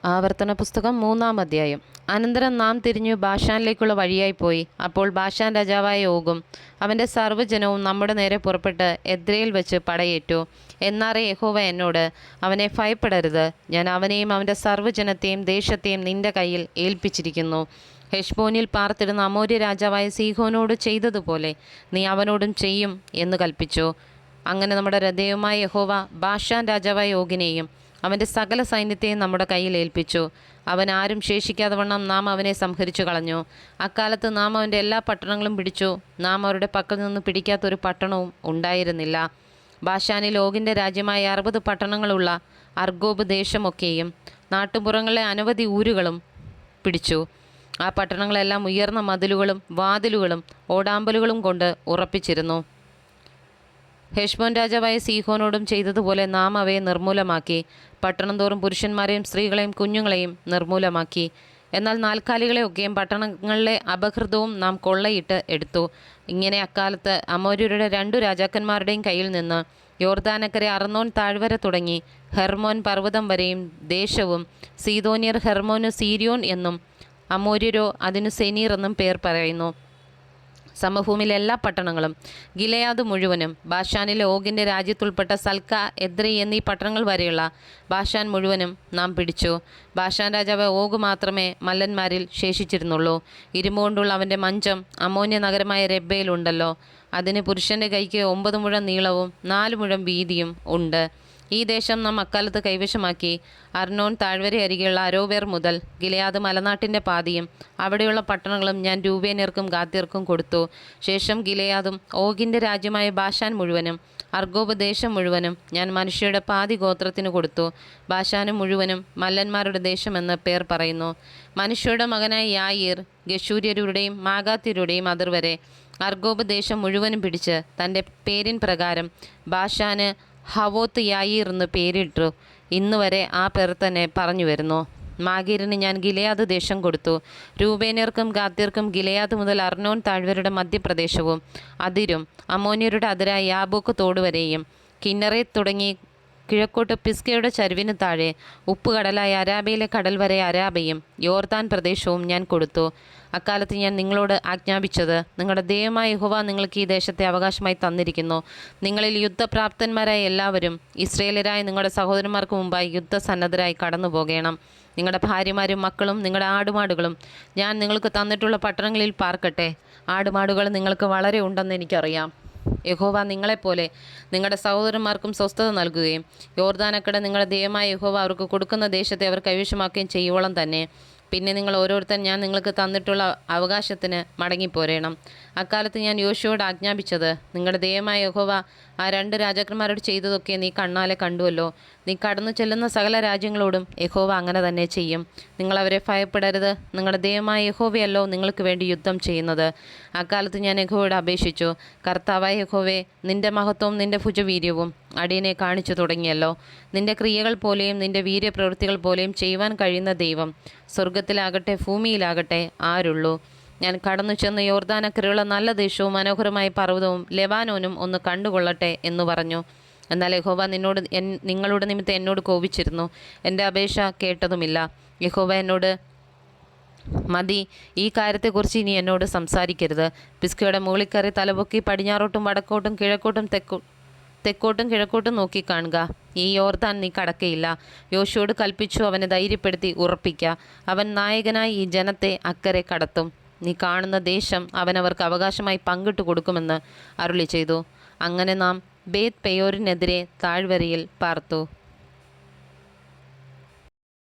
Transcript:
ആവർത്തന പുസ്തകം 3-ാം അധ്യായം. അനന്തരം നാം തിരിഞ്ഞു ബാഷാനിലേക്കുള്ള വഴിയായി പോയി. അപ്പോൾ ബാഷാൻ രാജാവായ ഓഗും അവൻ്റെ സർവ്വജനവും നമ്മുടെ നേരെ പുറപ്പെട്ട് എദ്രയിൽ വെച്ച് പടയേറ്റു. എന്നാറെ യഹോവ എന്നോട്, അവനെ ഭയപ്പെടരുത്, ഞാൻ അവനെയും അവൻ്റെ സർവ്വജനത്തെയും ദേശത്തെയും നിന്റെ കയ്യിൽ ഏൽപ്പിച്ചിരിക്കുന്നു. ഹെശ്ബോനിൽ പാർത്തിടുന്ന അമോര്യ രാജാവായ സീഹോനോട് ചെയ്തതുപോലെ നീ അവനോടും ചെയ്യും എന്ന് കൽപ്പിച്ചു. അങ്ങനെ നമ്മുടെ ദൈവമായ യഹോവ ബാഷാൻ രാജാവായ ഓഗിനെയും അവൻ്റെ സകല സൈന്യത്തെയും നമ്മുടെ കയ്യിൽ ഏൽപ്പിച്ചു. അവൻ ആരും ശേഷിക്കാതെ വണ്ണം നാം അവനെ സംഹരിച്ചു കളഞ്ഞു. അക്കാലത്ത് നാം അവൻ്റെ എല്ലാ പട്ടണങ്ങളും പിടിച്ചു. നാം അവരുടെ പക്കൽ നിന്ന് പിടിക്കാത്തൊരു പട്ടണവും ഉണ്ടായിരുന്നില്ല. ബാഷാനിൽ ഓഗിൻ്റെ രാജ്യമായ 60 പട്ടണങ്ങളുള്ള അർഗോബ് ദേശമൊക്കെയും നാട്ടുപുറങ്ങളിലെ അനവധി ഊരുകളും പിടിച്ചു. ആ പട്ടണങ്ങളെല്ലാം ഉയർന്ന മതിലുകളും വാതിലുകളും ഓടാമ്പലുകളും കൊണ്ട് ഉറപ്പിച്ചിരുന്നു. ഹെശ്ബോൻ രാജാവായ സീഹോനോടും ചെയ്തതുപോലെ നാം അവയെ നിർമൂലമാക്കി. പട്ടണം തോറും പുരുഷന്മാരെയും സ്ത്രീകളെയും കുഞ്ഞുങ്ങളെയും നിർമൂലമാക്കി. എന്നാൽ നാൽക്കാലികളെയൊക്കെയും പട്ടണങ്ങളിലെ അപഹൃതവും നാം കൊള്ളയിട്ട് എടുത്തു. ഇങ്ങനെ അക്കാലത്ത് അമോര്യരുടെ 2 രാജാക്കന്മാരുടെയും കയ്യിൽ നിന്ന് യോർദാനക്കരെ അർന്നോൻ താഴ്വര തുടങ്ങി ഹെർമോൻ പർവ്വതം വരെയും ദേശവും, സീദോന്യർ ഹെർമോന് സീരിയോൻ എന്നും അമോര്യരോ അതിനു സെനീർ എന്നും പേർ പറയുന്നു, സമഭൂമിയിലെ എല്ലാ പട്ടണങ്ങളും, ഗിലെയാദ് മുഴുവനും, ബാഷാനിലെ ഓഗിൻ്റെ രാജ്യത്തുൾപ്പെട്ട സൽക്ക, എദ്രൈ എന്നീ പട്ടണങ്ങൾ വരെയുള്ള ബാഷാൻ മുഴുവനും നാം പിടിച്ചു. ബാഷാൻ രാജാവ് ഓഗ് മാത്രമേ മല്ലന്മാരിൽ ശേഷിച്ചിരുന്നുള്ളൂ. ഇരുമ്പുകൊണ്ടുള്ള അവൻ്റെ മഞ്ചം അമോന്യ നഗരമായ രബ്ബയിലുണ്ടല്ലോ. അതിന് പുരുഷൻ്റെ കൈക്ക് 9 മുഴം നീളവും 4 മുഴം വീതിയും ഉണ്ട്. ഈ ദേശം നാം അക്കാലത്ത് കൈവശമാക്കി. അർണോൻ താഴ്വര അരികെയുള്ള അരോവേർ മുതൽ ഗിലെയാദ് മലനാട്ടിൻ്റെ പാതിയും അവിടെയുള്ള പട്ടണങ്ങളും ഞാൻ രൂബേന്യർക്കും ഗാദ്യർക്കും കൊടുത്തു. ശേഷം ഗിലെയാദും ഓഗിൻ്റെ രാജ്യമായ ബാഷാൻ മുഴുവനും അർഗോബ് ദേശം മുഴുവനും ഞാൻ മനുഷ്യരുടെ പാതി ഗോത്രത്തിന് കൊടുത്തു. ബാഷാനും മുഴുവനും മല്ലന്മാരുടെ ദേശമെന്ന് പേർ പറയുന്നു. മനുഷ്യരുടെ മകനായ യായീർ ഗശൂര്യരുടെയും മാഗാത്യരുടെയും അതിർവരെ അർഗോബ് ദേശം മുഴുവനും പിടിച്ച് തൻ്റെ പേരിൻ പ്രകാരം ബാഷാന് ഹവോത്ത് യായീർ എന്ന് പേരിട്ടു. ഇന്നുവരെ ആ പേർ തന്നെ പറഞ്ഞു വരുന്നു. മാഗീരിന് ഞാൻ ഗിലെയാദ് ദേശം കൊടുത്തു. രൂബേന്യർക്കും ഗാദ്യർക്കും ഗിലെയാദ് മുതൽ അർണോൻ താഴ്വരയുടെ മധ്യപ്രദേശവും അതിരും, അമോന്യരുടെ അതിരായ യാബോക്ക് തോടുവരെയും, കിന്നറേത്ത് തുടങ്ങി കിഴക്കോട്ട് പിസ്കയുടെ ചരിവിന് താഴെ ഉപ്പുകടലായ അരാബയിലെ കടൽ വരെ അരാബയും യോർദാൻ പ്രദേശവും ഞാൻ കൊടുത്തു. അക്കാലത്ത് ഞാൻ നിങ്ങളോട് ആജ്ഞാപിച്ചത്, നിങ്ങളുടെ ദൈവമായ യഹോവ നിങ്ങൾക്ക് ഈ ദേശത്തെ അവകാശമായി തന്നിരിക്കുന്നു. നിങ്ങളിൽ യുദ്ധപ്രാപ്തന്മാരായ എല്ലാവരും ഇസ്രയേലരായ നിങ്ങളുടെ സഹോദരന്മാർക്ക് മുമ്പായി യുദ്ധസന്നദ്ധരായി കടന്നു പോകണം. നിങ്ങളുടെ ഭാര്യമാരും മക്കളും നിങ്ങളുടെ ആടുമാടുകളും ഞാൻ നിങ്ങൾക്ക് തന്നിട്ടുള്ള പട്ടണങ്ങളിൽ പാർക്കട്ടെ. ആടുമാടുകൾ നിങ്ങൾക്ക് വളരെ ഉണ്ടെന്ന് എനിക്കറിയാം. യഹോവ നിങ്ങളെപ്പോലെ നിങ്ങളുടെ സഹോദരന്മാർക്കും സ്വസ്ഥത നൽകുകയും യോർദാനക്കടെ നിങ്ങളുടെ ദൈവമായ യഹോവ അവർക്ക് കൊടുക്കുന്ന ദേശത്തെ അവർ കൈവശമാക്കുകയും ചെയ്യുവോളം തന്നെ. പിന്നെ നിങ്ങൾ ഓരോരുത്തർ ഞാൻ നിങ്ങൾക്ക് തന്നിട്ടുള്ള അവകാശത്തിന് മടങ്ങിപ്പോരേണം. അക്കാലത്ത് ഞാൻ യോശുവയോട് ആജ്ഞാപിച്ചത്, നിങ്ങളുടെ ദൈവമായ യഹോവ ആ 2 രാജാക്കന്മാരോട് ചെയ്തതൊക്കെ നീ കണ്ണാലെ കണ്ടുവല്ലോ. നീ കടന്നു ചെല്ലുന്ന സകല രാജ്യങ്ങളോടും യഹോവ അങ്ങനെ തന്നെ ചെയ്യും. നിങ്ങളവരെ ഭയപ്പെടരുത്. നിങ്ങളുടെ ദൈവമായ യഹോവയല്ലോ നിങ്ങൾക്ക് വേണ്ടി യുദ്ധം ചെയ്യുന്നത്. അക്കാലത്ത് ഞാൻ യഹോവയോട് അപേക്ഷിച്ചു, കർത്താവായ യഹോവേ, നിന്റെ മഹത്വവും നിന്റെ ഭുജവീര്യവും അടിയനെ കാണിച്ചു തുടങ്ങിയല്ലോ. നിന്റെ ക്രിയകൾ പോലെയും നിന്റെ വീര്യപ്രവൃത്തികൾ പോലെയും ചെയ്യുവാൻ കഴിയുന്ന ദൈവം സ്വർഗത്തിലാകട്ടെ ഭൂമിയിലാകട്ടെ ആരുള്ളൂ? ഞാൻ കടന്നു ചെന്ന് യോർദാനക്കരെയുള്ള നല്ല ദേശവും മനോഹരമായ പർവ്വതവും ലെബാനോനും ഒന്ന് കണ്ടുകൊള്ളട്ടെ എന്ന് പറഞ്ഞു. എന്നാൽ യഹോവ നിങ്ങളുടെ നിമിത്തം എന്നോട് കോപിച്ചിരുന്നു. എൻ്റെ അപേക്ഷ കേട്ടതുമില്ല. യഹോവ എന്നോട്, മതി, ഈ കാര്യത്തെക്കുറിച്ച് ഇനി എന്നോട് സംസാരിക്കരുത്. പിസ്കയുടെ മുകളിൽ കയറി തലപൊക്കി പടിഞ്ഞാറോട്ടും വടക്കോട്ടും കിഴക്കോട്ടും തെക്കോട്ടും കിഴക്കോട്ടും നോക്കി കാണുക. ഈ യോർദാൻ നീ കടക്കയില്ല. യോശുവയോട് കൽപ്പിച്ചു, അവനെ ധൈര്യപ്പെടുത്തി ഉറപ്പിക്കുക. അവൻ നായകനായി ഈ ജനത്തെ അക്കരെ കടത്തും. നീ കാണുന്ന ദേശം അവൻ അവർക്ക് അവകാശമായി പങ്കിട്ടു കൊടുക്കുമെന്ന് അരുളി ചെയ്തു. അങ്ങനെ നാം ബേത് പെയോരിനെതിരെ താഴ്വരയിൽ പാർത്തു.